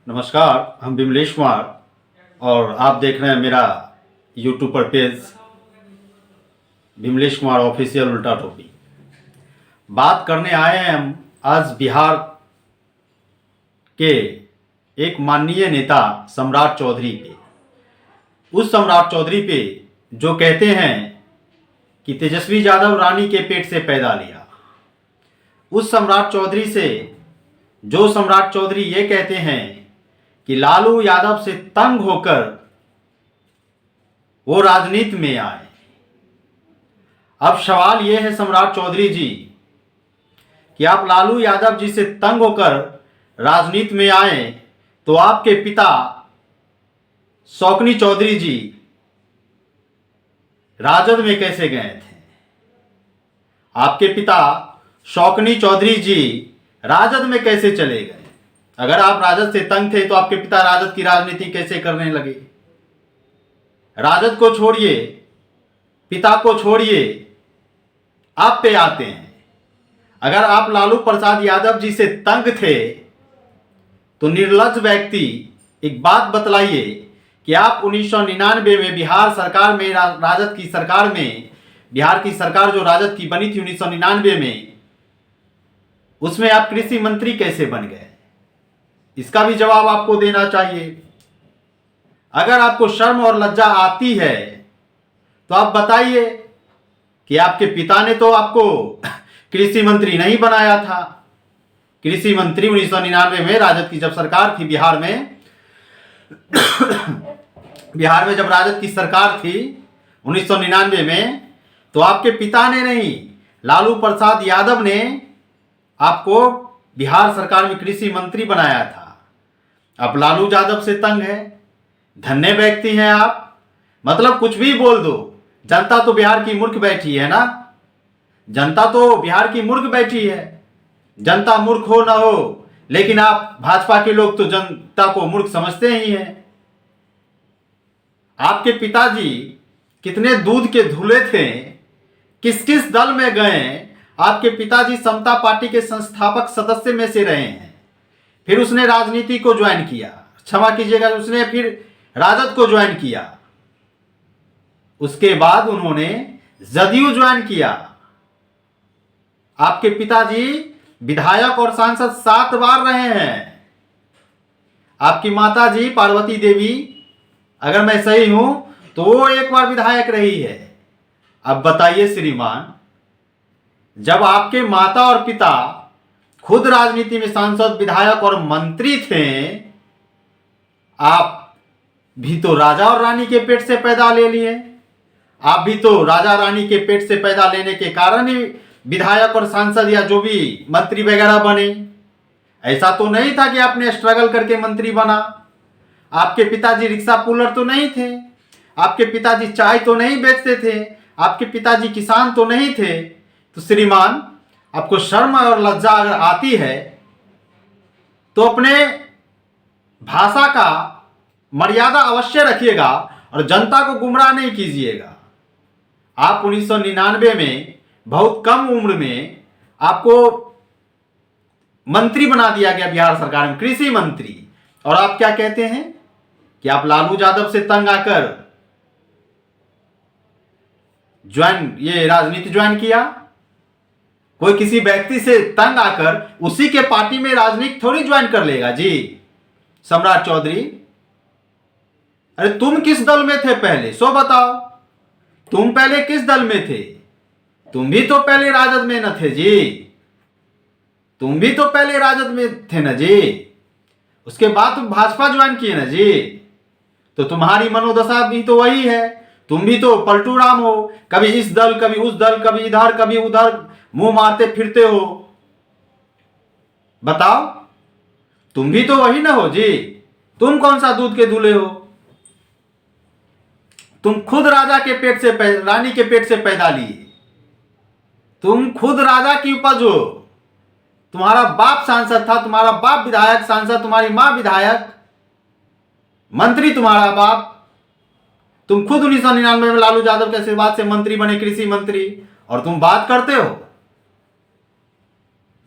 नमस्कार, हम विमलेश कुमार और आप देख रहे हैं मेरा यूट्यूब पर पेज विमलेश कुमार ऑफिशियल उल्टा टोपी। बात करने आए हैं हम आज बिहार के एक माननीय नेता सम्राट चौधरी पे। उस सम्राट चौधरी पे जो कहते हैं कि तेजस्वी यादव रानी के पेट से पैदा लिया। उस सम्राट चौधरी से जो सम्राट चौधरी ये कहते हैं कि लालू यादव से तंग होकर वो राजनीति में आए। अब सवाल ये है सम्राट चौधरी जी कि आप लालू यादव जी से तंग होकर राजनीति में आए तो आपके पिता शौकनी चौधरी जी राजद में कैसे गए थे? आपके पिता शौकनी चौधरी जी राजद में कैसे चले गए? अगर आप राजद से तंग थे तो आपके पिता राजद की राजनीति कैसे करने लगे? राजद को छोड़िए, पिता को छोड़िए, आप पे आते हैं। अगर आप लालू प्रसाद यादव जी से तंग थे तो निर्लज्ज व्यक्ति एक बात बतलाइए कि आप 1999 में बिहार सरकार में राजद की सरकार में बिहार की सरकार जो राजद की बनी थी 1999 में, उसमें आप कृषि मंत्री कैसे बन गए? इसका भी जवाब आपको देना चाहिए। अगर आपको शर्म और लज्जा आती है तो आप बताइए कि आपके पिता ने तो आपको कृषि मंत्री नहीं बनाया था। कृषि मंत्री 1999 में राजद की जब सरकार थी बिहार में जब राजद की सरकार थी 1999 में, तो आपके पिता ने नहीं, लालू प्रसाद यादव ने आपको बिहार सरकार में कृषि मंत्री बनाया था। अब लालू यादव से तंग है, धन्य व्यक्ति हैं आप, मतलब कुछ भी बोल दो। जनता तो बिहार की मूर्ख बैठी है ना, जनता तो बिहार की मूर्ख बैठी है। जनता मूर्ख हो ना हो, लेकिन आप भाजपा के लोग तो जनता को मूर्ख समझते ही हैं। आपके पिताजी कितने दूध के धुले थे, किस किस दल में गए। आपके पिताजी समता पार्टी के संस्थापक सदस्य में से रहे हैं, फिर उसने राजनीति को ज्वाइन किया, क्षमा कीजिएगा, उसने फिर राजद को ज्वाइन किया, उसके बाद उन्होंने जदयू ज्वाइन किया। आपके पिताजी विधायक और सांसद 7 बार रहे हैं। आपकी माताजी पार्वती देवी, अगर मैं सही हूं तो वो 1 बार विधायक रही है। अब बताइए श्रीमान, जब आपके माता और पिता खुद राजनीति में सांसद, विधायक और मंत्री थे, आप भी तो राजा और रानी के पेट से पैदा ले लिए। आप भी तो राजा रानी के पेट से पैदा लेने के कारण ही विधायक और सांसद या जो भी मंत्री वगैरह बने। ऐसा तो नहीं था कि आपने स्ट्रगल करके मंत्री बना। आपके पिताजी रिक्शा पुलर तो नहीं थे, आपके पिताजी चाय तो नहीं बेचते थे, आपके पिताजी किसान तो नहीं थे। तो श्रीमान, आपको शर्म और लज्जा अगर आती है तो अपने भाषा का मर्यादा अवश्य रखिएगा और जनता को गुमराह नहीं कीजिएगा। आप 1999 में बहुत कम उम्र में आपको मंत्री बना दिया गया बिहार सरकार में, कृषि मंत्री, और आप क्या कहते हैं कि आप लालू यादव से तंग आकर ये राजनीति ज्वाइन किया। कोई किसी व्यक्ति से तंग आकर उसी के पार्टी में राजनीति थोड़ी ज्वाइन कर लेगा जी। सम्राट चौधरी, अरे तुम किस दल में थे पहले, सो बताओ, तुम पहले किस दल में थे? तुम भी तो पहले राजद में न थे जी, तुम भी तो पहले राजद में थे न जी, उसके बाद तुम भाजपा ज्वाइन किए ना जी। तो तुम्हारी मनोदशा भी तो वही है, तुम भी तो पलटू राम हो, कभी इस दल कभी उस दल, कभी इधर कभी उधर मुंह मारते फिरते हो। बताओ, तुम भी तो वही ना हो जी, तुम कौन सा दूध के दूल्हे हो? तुम खुद राजा के पेट से रानी के पेट से पैदा लिए, तुम खुद राजा की उपज हो। तुम्हारा बाप सांसद था, तुम्हारा बाप विधायक सांसद, तुम्हारी मां विधायक मंत्री, तुम्हारा बाप। तुम खुद 1999 में लालू यादव के आशीर्वाद से मंत्री बने, कृषि मंत्री, और तुम बात करते हो।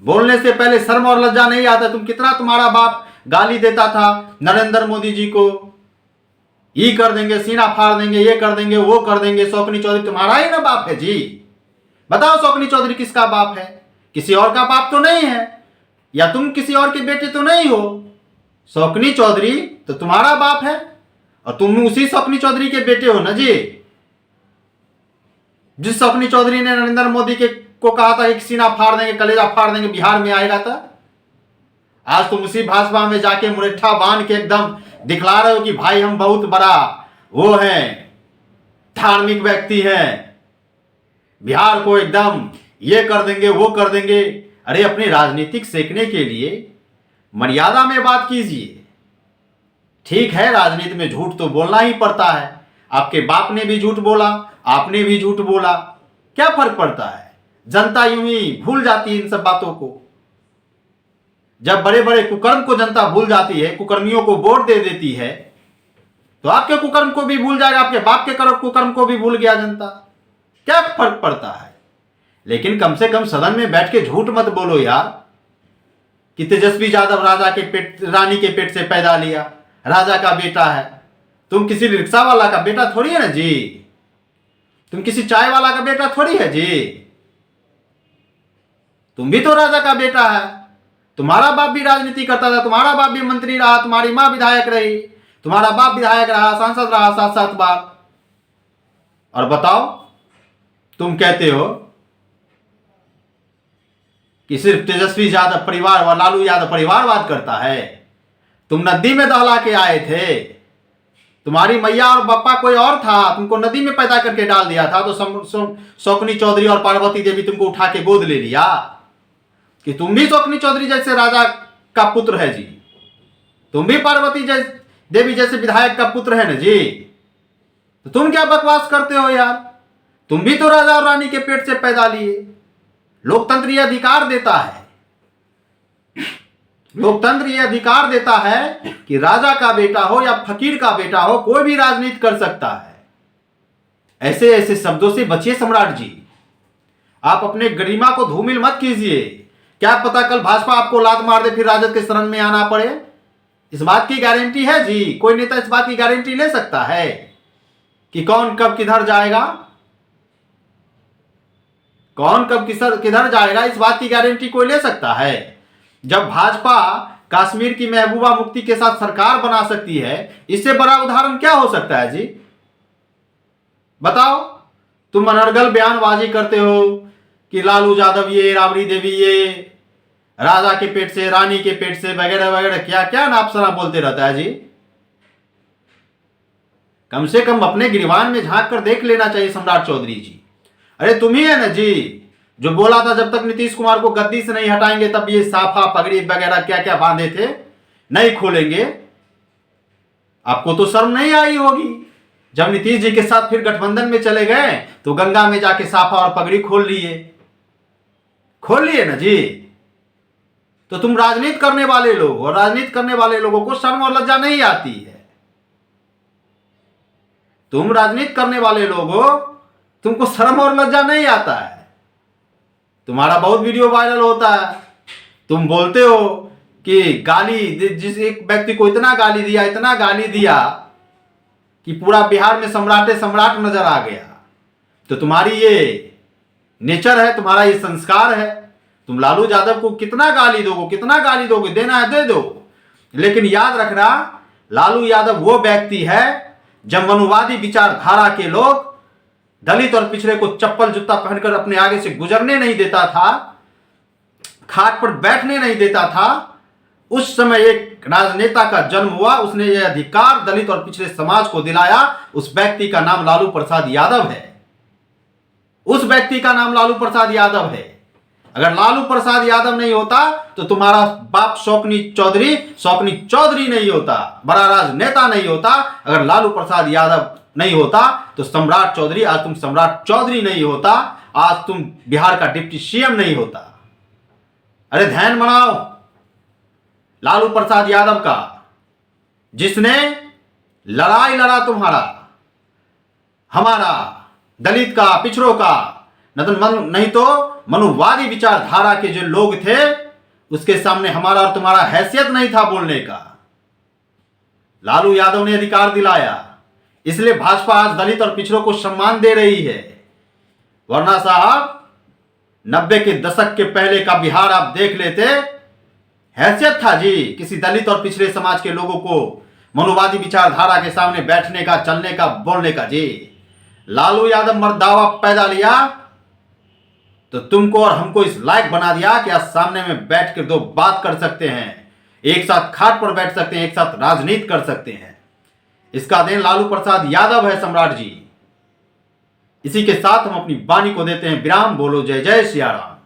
बोलने से पहले शर्म और लज्जा नहीं आता? तुम्हारा बाप गाली देता था नरेंद्र मोदी जी को, ये कर देंगे, सीना फाड़ देंगे, ये कर देंगे, वो कर देंगे। शौकनी चौधरी तुम्हारा ही ना बाप है जी। बताओ शौकनी चौधरी किसका बाप है? किसी और का बाप तो नहीं है, या तुम किसी और के बेटे तो नहीं हो। शौकनी चौधरी तो तुम्हारा बाप है और तुम उसी शौकनी चौधरी के बेटे हो ना जी। जिस शौकनी चौधरी ने नरेंद्र मोदी के को कहा था कि सीना फाड़ देंगे, कलेजा फाड़ देंगे, बिहार में आएगा था, आज तुम उसी भाजपा में जाके मुरेठा बांध के एकदम दिखला रहे हो कि भाई हम बहुत बड़ा वो है, धार्मिक व्यक्ति हैं, बिहार को एकदम ये कर देंगे, वो कर देंगे। अरे अपने राजनीतिक सेकने के लिए मर्यादा में बात कीजिए। ठीक है, राजनीति में झूठ तो बोलना ही पड़ता है। आपके बाप ने भी झूठ बोला, आपने भी झूठ बोला, क्या फर्क पड़ता है? जनता यूं ही भूल जाती है इन सब बातों को। जब बड़े बड़े कुकर्म को जनता भूल जाती है, कुकर्मियों को वोट दे देती है, तो आपके कुकर्म को भी भूल जाएगा, आपके बाप के कुकर्म को भी भूल गया जनता। क्या फर्क पड़ता है? लेकिन कम से कम सदन में बैठ के झूठ मत बोलो यार कि तेजस्वी यादव रानी के पेट से पैदा लिया, राजा का बेटा है। तुम किसी रिक्शा वाला का बेटा थोड़ी है ना जी, तुम किसी चाय वाला का बेटा थोड़ी है जी। तुम भी तो राजा का बेटा है। तुम्हारा बाप भी राजनीति करता था, तुम्हारा बाप भी मंत्री रहा, तुम्हारी मां विधायक रही, तुम्हारा बाप विधायक रहा, सांसद रहा 7-7 बार। और बताओ, तुम कहते हो कि सिर्फ तेजस्वी यादव परिवार व लालू यादव परिवारवाद करता है। तुम नदी में दहला के आए थे, तुम्हारी मैया और पापा कोई और था, तुमको नदी में पैदा करके डाल दिया था, तो शौकनी चौधरी और पार्वती देवी तुमको उठा के गोद ले लिया कि तुम भी शौकनी चौधरी जैसे राजा का पुत्र है जी, तुम भी पार्वती देवी जैसे विधायक का पुत्र है ना जी। तो तुम क्या बकवास करते हो यार? तुम भी तो राजा और रानी के पेट से पैदा लिए। लोकतंत्र ये अधिकार देता है, लोकतंत्र ये अधिकार देता है कि राजा का बेटा हो या फकीर का बेटा हो, कोई भी राजनीति कर सकता है। ऐसे ऐसे शब्दों से बचिए सम्राट जी। आप अपने गरिमा को धूमिल मत कीजिए। क्या पता कल भाजपा आपको लात मार दे, फिर राजद के शरण में आना पड़े। इस बात की गारंटी है जी? कोई नेता इस बात की गारंटी ले सकता है कि कौन कब किधर जाएगा? कौन कब किधर जाएगा, इस बात की गारंटी कोई ले सकता है? जब भाजपा कश्मीर की महबूबा मुफ्ती के साथ सरकार बना सकती है, इससे बड़ा उदाहरण क्या हो सकता है जी? बताओ। तुम अनर्गल बयानबाजी करते हो कि लालू यादव ये, राबड़ी देवी ये, राजा के पेट से, रानी के पेट से, वगैरह वगैरह, क्या क्या नापसरा बोलते रहता है जी। कम से कम अपने गिरवान में झांक कर देख लेना चाहिए सम्राट चौधरी जी। अरे तुम ही है ना जी जो बोला था जब तक नीतीश कुमार को गद्दी से नहीं हटाएंगे तब ये साफा पगड़ी वगैरह क्या क्या बांधे थे नहीं खोलेंगे। आपको तो शर्म नहीं आई होगी जब नीतीश जी के साथ फिर गठबंधन में चले गए तो गंगा में जाके साफा और पगड़ी खोल लिए ना जी। तो तुम राजनीति करने वाले लोग और राजनीति करने वाले लोगों को शर्म और लज्जा नहीं आती है। तुम राजनीति करने वाले लोगों, तुमको शर्म और लज्जा नहीं आता है। तुम्हारा बहुत वीडियो वायरल होता है, तुम बोलते हो कि गाली, जिस एक व्यक्ति को इतना गाली दिया कि पूरा बिहार में सम्राट नजर आ गया। तो तुम्हारी ये नेचर है, तुम्हारा ये संस्कार है। तुम लालू यादव को कितना गाली दोगे, देना है दे दो। लेकिन याद रखना, लालू यादव वो व्यक्ति है जब मनुवादी विचारधारा के लोग दलित और पिछड़े को चप्पल जूता पहनकर अपने आगे से गुजरने नहीं देता था, खाट पर बैठने नहीं देता था, उस समय एक राजनेता का जन्म हुआ। उसने यह अधिकार दलित और पिछड़े समाज को दिलाया। उस व्यक्ति का नाम लालू प्रसाद यादव है। उस व्यक्ति का नाम लालू प्रसाद यादव है। अगर लालू प्रसाद यादव नहीं होता तो तुम्हारा बाप शौकनी चौधरी नहीं होता, बड़ा राजनेता नहीं होता। अगर लालू प्रसाद यादव नहीं होता तो सम्राट चौधरी, आज तुम सम्राट चौधरी नहीं होता, आज तुम बिहार का डिप्टी सीएम नहीं होता। अरे ध्यान बनाओ, लालू प्रसाद यादव का, जिसने लड़ाई लड़ा तुम्हारा, हमारा, दलित का, पिछड़ों का, नहीं तो मनुवादी विचारधारा के जो लोग थे उसके सामने हमारा और तुम्हारा हैसियत नहीं था बोलने का। लालू यादव ने अधिकार दिलाया, इसलिए भाजपा आज दलित और पिछड़ों को सम्मान दे रही है। वरना साहब 90 के दशक के पहले का बिहार आप देख लेते, हैसियत था जी किसी दलित और पिछड़े समाज के लोगों को मनुवादी विचारधारा के सामने बैठने का, चलने का, बोलने का जी। लालू यादव मर्दावा पैदा लिया तो तुमको और हमको इस लायक बना दिया कि आज सामने में बैठ कर दो बात कर सकते हैं, एक साथ खाट पर बैठ सकते हैं, एक साथ राजनीति कर सकते हैं। इसका देन लालू प्रसाद यादव है सम्राट जी। इसी के साथ हम अपनी वाणी को देते हैं विराम। बोलो जय जय सिया राम।